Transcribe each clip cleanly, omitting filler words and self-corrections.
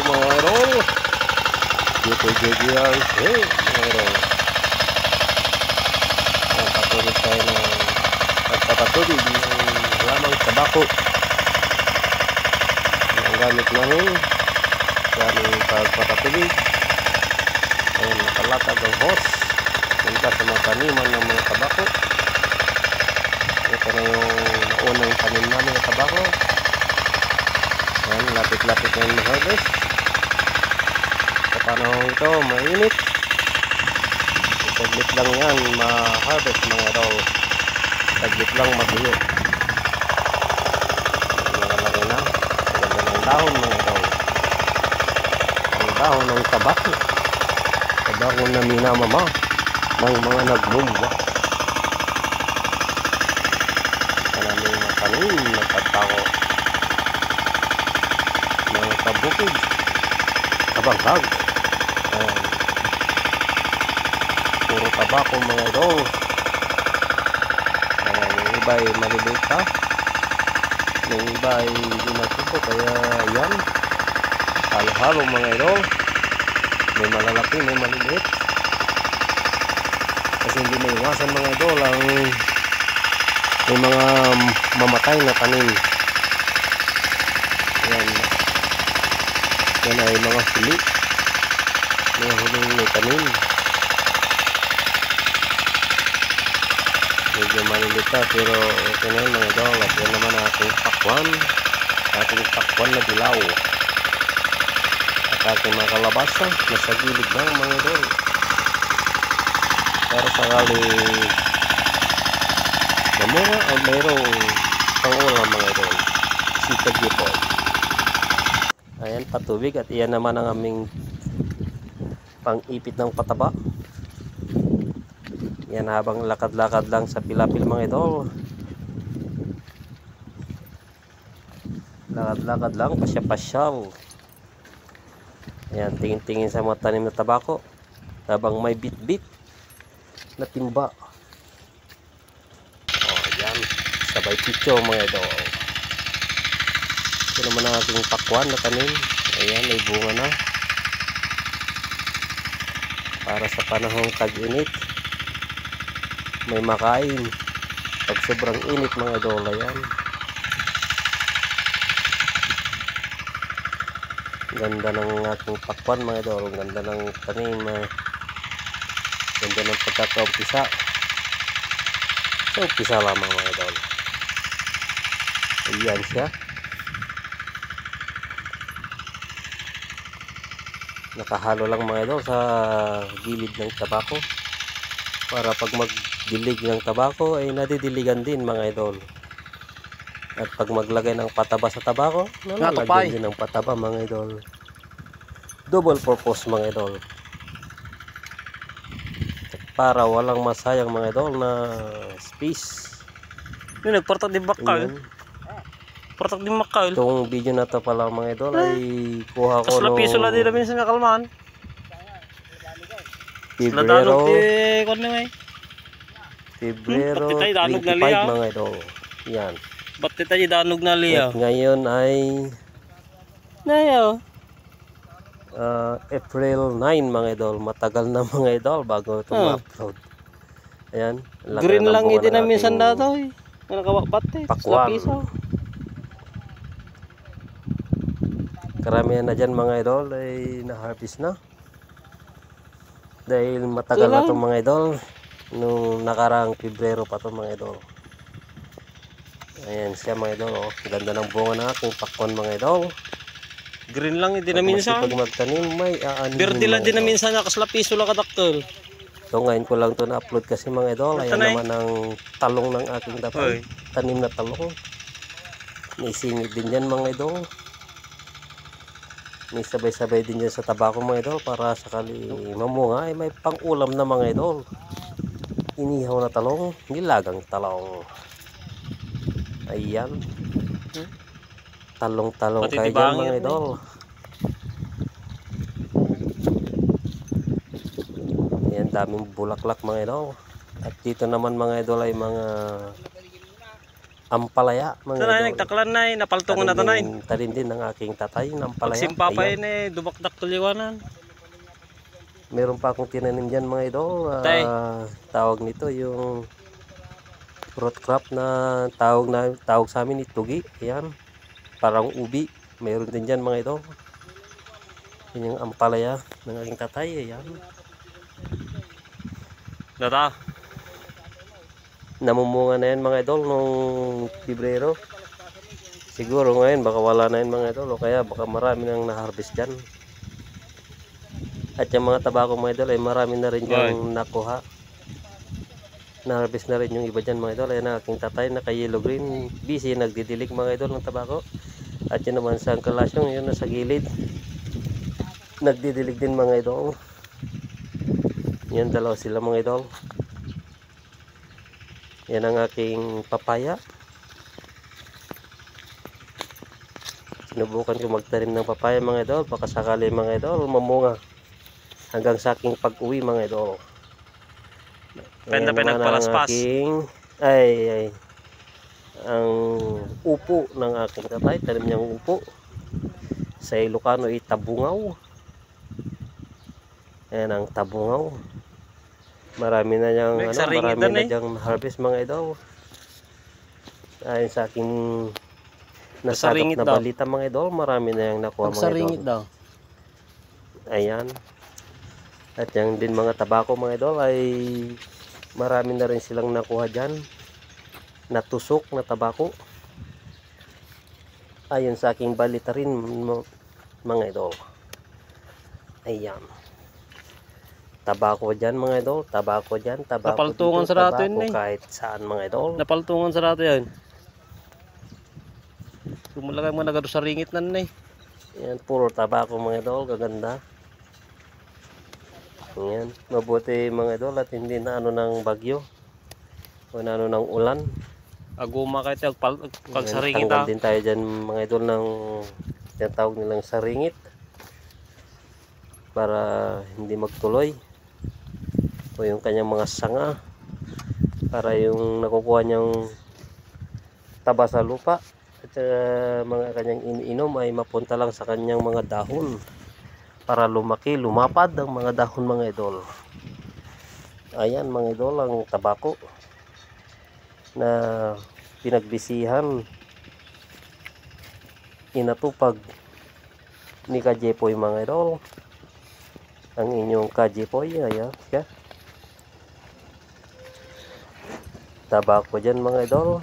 mga idol. Dito JGR. Hey mga idol. Patuloy tayo ng pagpapatubig ng lamang tabako. Ang gamit namin pagpapatubig ay nakalatag ang hose punta sa mga taniman ng mga tabako. Ito na yung naunang tanim namin ng tabako. Ayan, lapit-lapit na yung harvest. Sa panahon ito, mainit. Saglit lang yan ma-harvest mga idol. Saglit lang matuyo. Nakalaki na. Maganda ng dahon mga idol. Ang dahon ng tabako. Tabako na minamama ng mga nagmumba. Maraming matanim na tabako. Mga tabukid. Tabanghag. Puro tabako mga idol. Yung iba ay maliliit pa. Yung iba ay hindi natubo. Kaya yan. Halo-halo mga idol. May malalaki, may maliliit. Kasi hindi may iwasan mga idol ang may mga mamatay na tanim. Yan. Yan ay mga huli. Mga huling may tanim. Medyo maliliit pa pero okay na yun mga idol. At yan naman ating pakwan. Ating pakwan na dilaw. At ating mga kalabasa nasa gilid lang mga idol. Pero sakali mamunga ay mayroong pang-ulam mga idol. Sitag po. Ayan patubig at iyan naman ang aming pang-ipit ng pataba. Yan habang lakad-lakad lang sa pilapil mga idol. Lakad-lakad lang, pasya-pasyal. Ayan, tingin-tingin sa mga tanim na tabako. Habang may bit-bit na timba. O, yan. Sabay picture mga idol. Ito naman ang aking pakwan na tanim. Ayan, may bunga na. Para sa panahong tag-init. May makain pag sobrang init mga idol. Ayan, ganda ng aking pakwan mga idol. Ganda ng tanim, ganda ng pagkakaumpisa. So umpisa lamang mga idol. Ayan siya, nakahalo lang mga idol sa gilid ng tabako para pag magdilig ng tabako ay nadidiligan din mga idol. At pag maglagay ng pataba sa tabako, nalalagyan din ng pataba mga idol. Double purpose mga idol. Para walang masayang mga idol na space. Yung nagpartak din bakal. Partak din makal. Itong video na to pala mga idol ay kuha ko Kasla piso lang din namin sa nakalman. Pebrero Pebrero 25 mga idol. Yan. Ba't tayo danog na liya? At ngayon ay April 9 mga idol. Matagal na mga idol bago ito ma-upload. Ayan. Green lang ito na minsan dato eh. Nakawakbat eh. Pakwan. Karamihan na dyan mga idol ay na-harvest na. Dahil matagal na itong mga idol. Nung nakarang Pebrero pa itong mga idol. Ayan siya mga idol. Oh. Ganda ng bunga na aking pakwan mga idol. Green lang din na minsan. Pag magtanim may aanin. Verde lang din na minsan. Kasla piso lang kadaktal. So ngayon ko lang ito na-upload kasi mga idol. Ayan naman ang talong ng aking tatay. Tanim na talong. May singit din yan mga idol. May sabay-sabay din dyan sa tabako mga idol. Para sakali mamunga ay may pang-ulam na mga idol. Inihaw na talong. Nilagang talong. Ayan. Talong-talong kayo dyan mga idol. Ayan, daming bulaklak mga idol. At dito naman mga idol ay mga ampalaya mga Ito na, idol. nagtaklan na napaltungan na ito na. Tanim din ng aking tatay ng ampalaya. Pagsimpa pa Ayan. yun dumakdak tuliwanan. Meron pa akong tinanim dyan mga idol. Tay. Tawag nito yung fruit crop na tawag sa amin itugi. Ayan. Parang ubi. Meron din dyan mga idol. Yan yung ampalaya ng aking tatay. Ayan. Data. Namumunga na yan mga idol nung Pebrero. Siguro ngayon baka wala na yan mga idol. O kaya baka marami nang na-harvest dyan. At yung mga tabako mga idol ay marami na rin dyan nakuha. Na-harvest na rin yung iba dyan mga idol. Ayan ang aking tatay naka yellow green. Busy nagdidilig mga idol ng tabako. At yun naman sa kalasyong yun nasa gilid. Nagdidilig din mga idol. Yan dalawa sila mga idol. Yan ang aking papaya. Sinubukan ko magtanim ng papaya mga idol. Baka sakali mga idol mamunga. Hanggang sa aking pag-uwi mga idol. Penda pinagpalaspas. Ang upo ng aking tatay. Tanim niyang upo. Sa Ilocano ay tabungaw. Ayan ang tabungaw. Marami na niyang marami na diyang harvest mga idol. Ayon sa aking nasagap na balita mga idol, marami na yung nakuha mga idol. Daw. Ayan. At yung din mga tabako mga idol ay marami na rin silang nakuha dyan. Natusok na tabako. Ayon sa aking balita rin mga idol. Ayan. Tabako dyan mga idol, tabako dyan, tabako napaltungan dito, sa rato tabako yun kahit saan mga idol. Napaltungan sa rato yan. Sumalagay mo nagado sa ringit na nai. Yan, puro tabako mga idol, gaganda. Yan, mabuti mga idol at hindi na ano ng bagyo. O na ano ng ulan. Aguma kahit pag sa ringit tanggal din tayo dyan mga idol ng tinatawag nilang saringit. Para hindi magtuloy. O yung kanyang mga sanga. Para yung nakukuha niyang taba sa lupa. At mga kanyang iniinom ay mapunta lang sa kanyang mga dahon. Para lumaki, lumapad ang mga dahon mga idol. Ayan mga idol ang tabako. Na pinagbisihan. Inatupag ni Kajepoy mga idol. Ang inyong Kajepoy. Ayan. Yeah. Tabako dyan mga idol.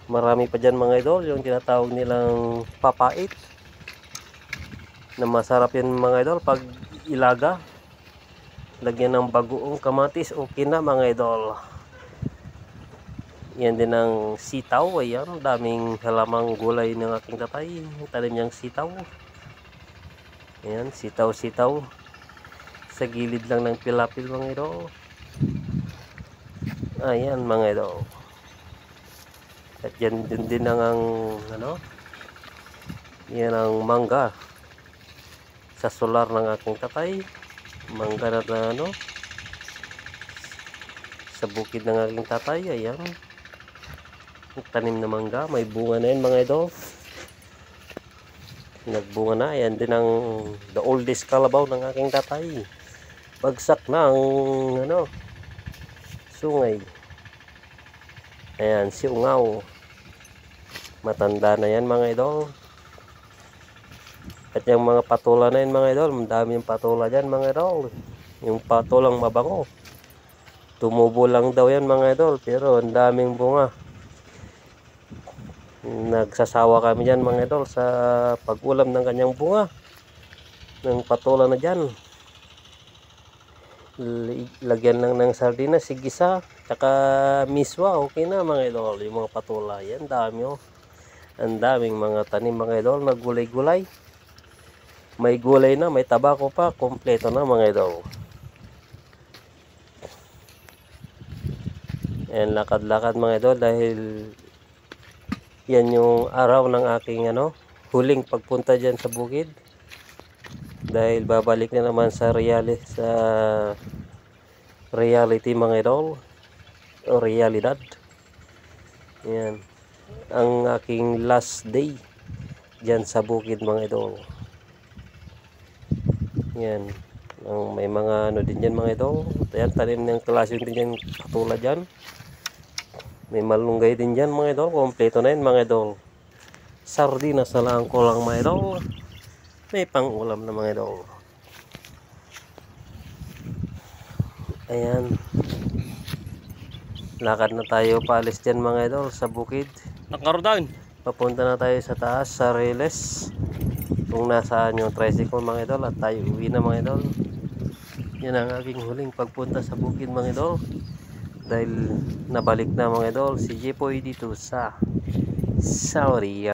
Marami pa dyan mga idol. Yung tinatawag nilang papait. Na masarap yan mga idol. Pag ilaga. Lagyan ng bagoong kamatis. Okay na mga idol. Yan din ang sitaw. Ayan. Daming halamang gulay ng aking tatay. Talim niyang sitaw. Ayan. Sitaw-sitaw. Sa gilid lang ng pilapil mga idol. Ayan mga idol. At yan din ang ano. Yan ang mangga. Sa solar ng aking tatay. Mangga na ano. Sa bukid ng aking tatay. Ayan. Tanim na mangga. May bunga na yan mga idol. Nagbunga na. Ayan din ang the oldest kalabaw ng aking tatay. Bagsak na ang ano, sungay. Ayan, si Ungaw. Matanda na yan mga idol. At yung mga patula na yan mga idol. Madami yung patula dyan mga idol. Yung patulang mabango. Tumubo lang daw yan mga idol. Pero ang daming bunga. Nagsasawa kami dyan mga idol sa pag-ulam ng kanyang bunga. Ng patula na dyan. Lagyan lang ng sardinas, sigisa, tsaka miswa, okay na mga idol. Yung mga patula, yan dami oh. Ang daming mga tanim mga idol na gulay-gulay. May gulay na, may tabako pa, kompleto na mga idol. Ayan, lakad-lakad mga idol dahil yan yung araw ng aking ano, huling pagpunta dyan sa bukid. Dahil babalik na naman sa reality mga idol. o realidad. Yan. Ang aking last day dyan sa bukid mga idol. Yan. May mga ano din dyan mga idol. Yan, tanim ng klaseng din dyan katulad dyan. May malunggay din dyan mga idol. Kompleto na yun mga idol. Sardinas na lang ko lang mga idol. May pang ulam na mga idol. Ayan. Lakad na tayo paalis dyan mga idol sa bukid. Nakaroon. Papunta na tayo sa taas sa Reles. Kung nasaan yung tricycle mga idol at tayo uwi na mga idol. Yan ang aking huling pagpunta sa bukid mga idol. Dahil nabalik na mga idol si Jepoy dito sa Saudi.